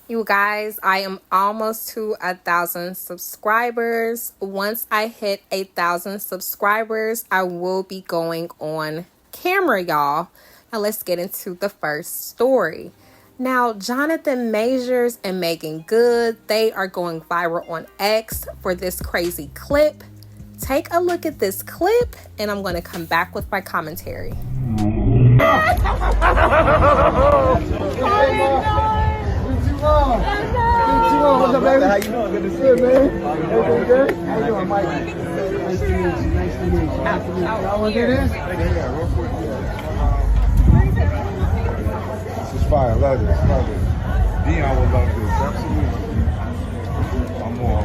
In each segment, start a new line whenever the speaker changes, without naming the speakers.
You guys, I am almost to 1,000 subscribers. Once I hit 1,000 subscribers, I will be going on camera, y'all. Now let's get into the first story. Now, Jonathan Majors and Meagan Good, they are going viral on X for this crazy clip. Take a look at this clip, and I'm going to come back with my commentary.
What's up, baby? How you doing? Good to see you, man. Everything good? How you doing, Mike? Nice to meet you. Nice to meet you. Y'all want to do this? Yeah, real quick. This is fire. I love this. Love this. Dion would love this. Absolutely. I'm on.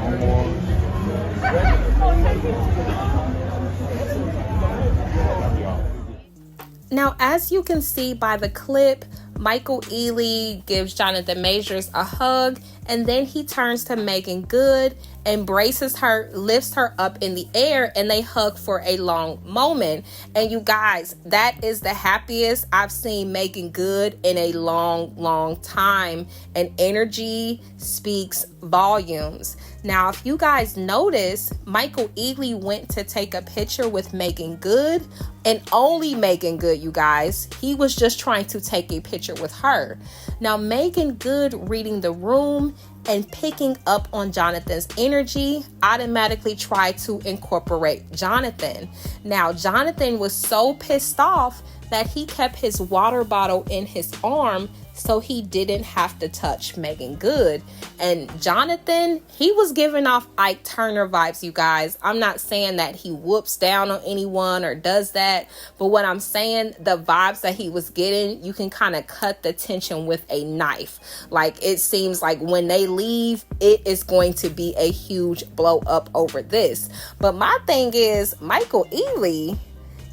Now, as you can see by the clip, Michael Ealy gives Jonathan Majors a hug, and then he turns to Meagan Good, embraces her, lifts her up in the air, and they hug for a long moment. And you guys, that is the happiest I've seen Meagan Good in a long time, and energy speaks volumes. Now, if you guys notice, Michael Ealy went to take a picture with Meagan Good, and only Meagan Good, you guys. He was just trying to take a picture with her. Now, Meagan Good reading the room and picking up on Jonathan's energy automatically tried to incorporate Jonathan. Now, Jonathan was so pissed off that he kept his water bottle in his arm so he didn't have to touch Meagan Good. And Jonathan, he was giving off Ike Turner vibes, you guys. I'm not saying that he whoops down on anyone or does that, but what I'm saying, the vibes that he was getting, you can kind of cut the tension with a knife. Like, it seems like when they leave, it is going to be a huge blow up over this. But my thing is, Michael Ealy,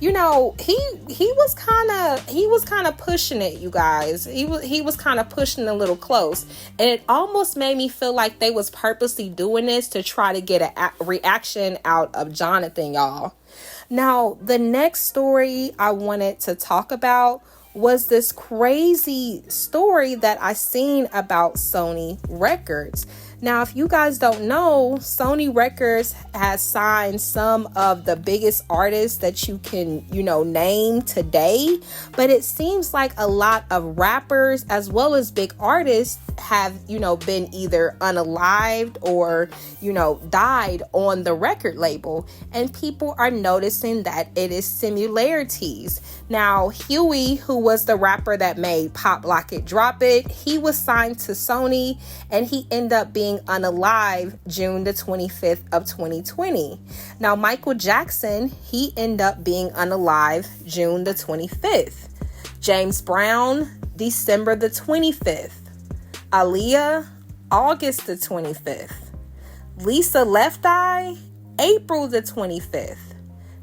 you know, he was kind of pushing it, you guys. He was kind of pushing a little close, and it almost made me feel like they was purposely doing this to try to get a reaction out of Jonathan, y'all. Now, the next story I wanted to talk about was this crazy story that I seen about Sony Records. Now, if you guys don't know, Sony Records has signed some of the biggest artists that you can, name today. But it seems like a lot of rappers as well as big artists have, been either unalived or, died on the record label. And people are noticing that it is similarities. Now, Huey, who was the rapper that made Pop Lock It Drop It, he was signed to Sony, and he ended up being unalive June the 25th of 2020. Now, Michael Jackson, he ended up being unalive June the 25th. James Brown, December the 25th. Aaliyah, August the 25th. Lisa Left Eye, April the 25th.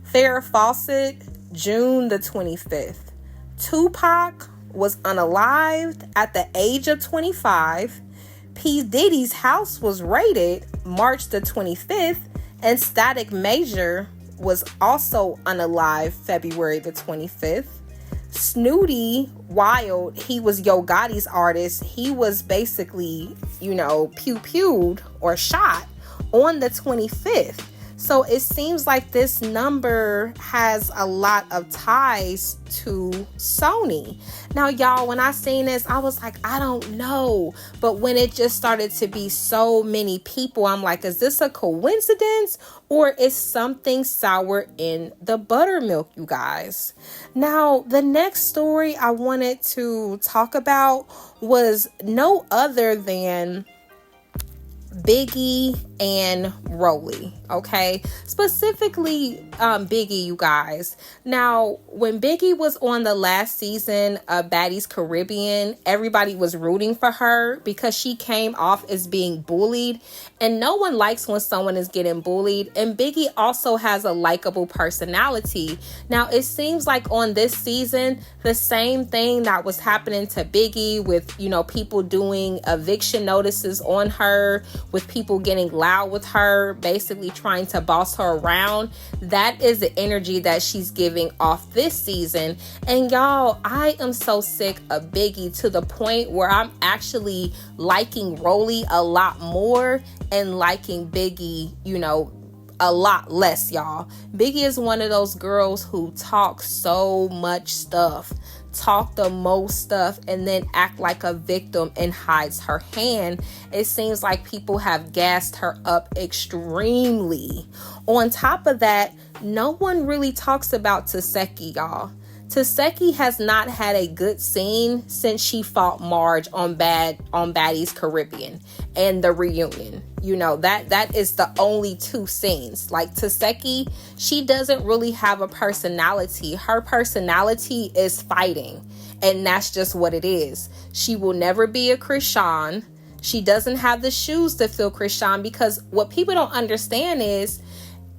Farrah Fawcett, June the 25th. Tupac was unalived at the age of 25. P. Diddy's house was raided March the 25th, and Static Major was also unalive February the 25th. Snooty Wild, he was Yo Gotti's artist. He was basically, pew-pewed or shot on the 25th. So it seems like this number has a lot of ties to Sony. Now, y'all, when I seen this, I was like, I don't know. But when it just started to be so many people, I'm like, is this a coincidence or is something sour in the buttermilk, you guys? Now, the next story I wanted to talk about was no other than Biggie and Rolly, okay? Specifically, Biggie, you guys. Now, when Biggie was on the last season of Baddies Caribbean, everybody was rooting for her because she came off as being bullied, and no one likes when someone is getting bullied, and Biggie also has a likable personality. Now, it seems like on this season, the same thing that was happening to Biggie with, people doing eviction notices on her, with people getting loud with her, basically trying to boss her around. That is the energy that she's giving off this season. And y'all, I am so sick of Biggie to the point where I'm actually liking Rolly a lot more and liking Biggie, you know, a lot less, y'all. Biggie is one of those girls who talk so much stuff, talk the most stuff, and then act like a victim and hides her hand. It seems like people have gassed her up extremely. On top of that, no one really talks about Taseki, y'all. Taseki has not had a good scene since she fought Marge on Baddies Caribbean and the reunion. You know, that is the only two scenes. Like, Taseki, she doesn't really have a personality. Her personality is fighting, and that's just what it is. She will never be a Krishan. She doesn't have the shoes to fill Krishan, because what people don't understand is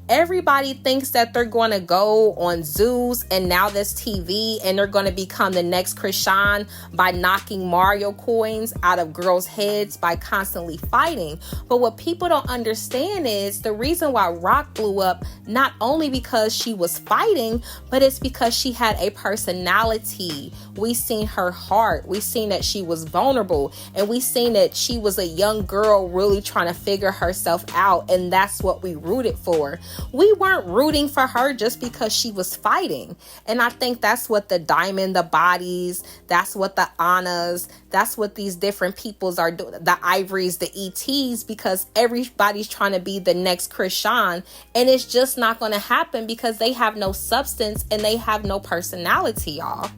everybody thinks that they're going to go on Zeus and Now That's TV and they're going to become the next Krishan by knocking Mario coins out of girls' heads by constantly fighting. But what people don't understand is the reason why Rock blew up, not only because she was fighting, but it's because she had a personality. We seen her heart. We seen that she was vulnerable, and we seen that she was a young girl really trying to figure herself out, and that's what we rooted for. We weren't rooting for her just because she was fighting. And I think that's what the Diamond, the Bodies, that's what the Annas, that's what these different peoples are doing, the Ivories, the ETs, because everybody's trying to be the next Krishan, and it's just not going to happen because they have no substance and they have no personality, y'all.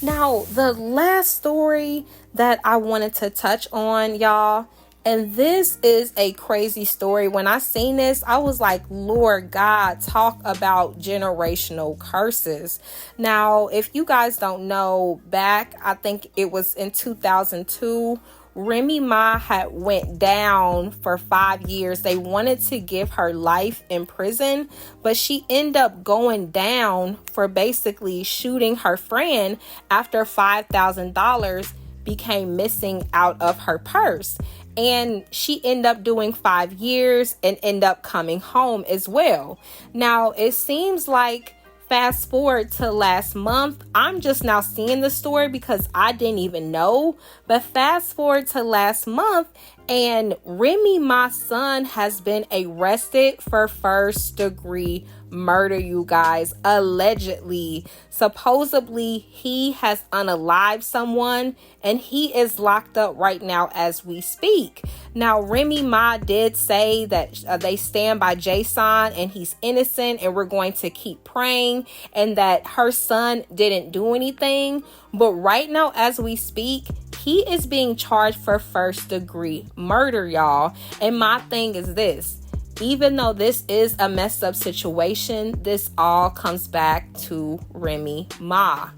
Now, the last story that I wanted to touch on, y'all, and this is a crazy story. When I seen this, I was like, Lord God, talk about generational curses. Now, if you guys don't know, back, I think it was in 2002, Remy Ma had went down for 5 years. They wanted to give her life in prison, but she ended up going down for basically shooting her friend after $5,000 became missing out of her purse. And she ended up doing 5 years and ended up coming home as well. Now, it seems like, fast forward to last month, I'm just now seeing the story because I didn't even know. But fast forward to last month, and Remy Ma's son has been arrested for first-degree murder, you guys. Allegedly, supposedly, he has unalived someone, and he is locked up right now as we speak. Now, Remy Ma did say that they stand by Jason and he's innocent, and we're going to keep praying, and that her son didn't do anything. But right now, as we speak, he is being charged for first-degree murder, y'all. And my thing is this: even though this is a messed up situation, this all comes back to Remy Ma.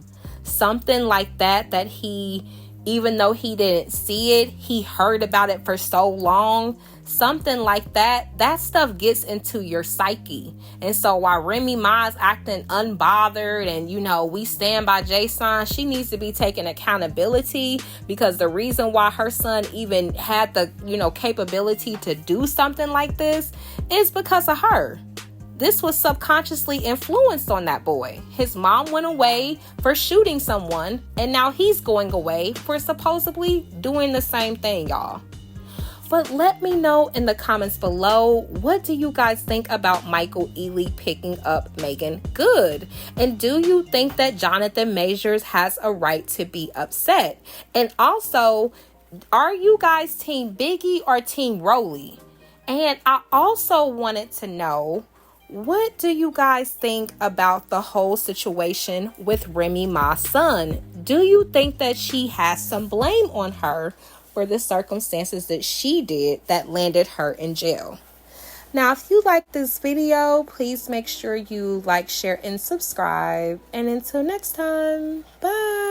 Something like that he, even though he didn't see it, he heard about it for so long. Something like that stuff gets into your psyche. And so while Remy Ma's acting unbothered and, you know, we stand by Jason, she needs to be taking accountability, because the reason why her son even had the, you know, capability to do something like this is because of her. This was subconsciously influenced on that boy. His mom went away for shooting someone, and now he's going away for supposedly doing the same thing, y'all. But let me know in the comments below, what do you guys think about Michael Ealy picking up Meagan Good? And do you think that Jonathan Majors has a right to be upset? And also, are you guys Team Biggie or Team Rolly? And I also wanted to know, what do you guys think about the whole situation with Remy Ma's son? Do you think that she has some blame on her for the circumstances that she did that landed her in jail? Now, if you like this video, please make sure you like, share, and subscribe. And until next time, bye.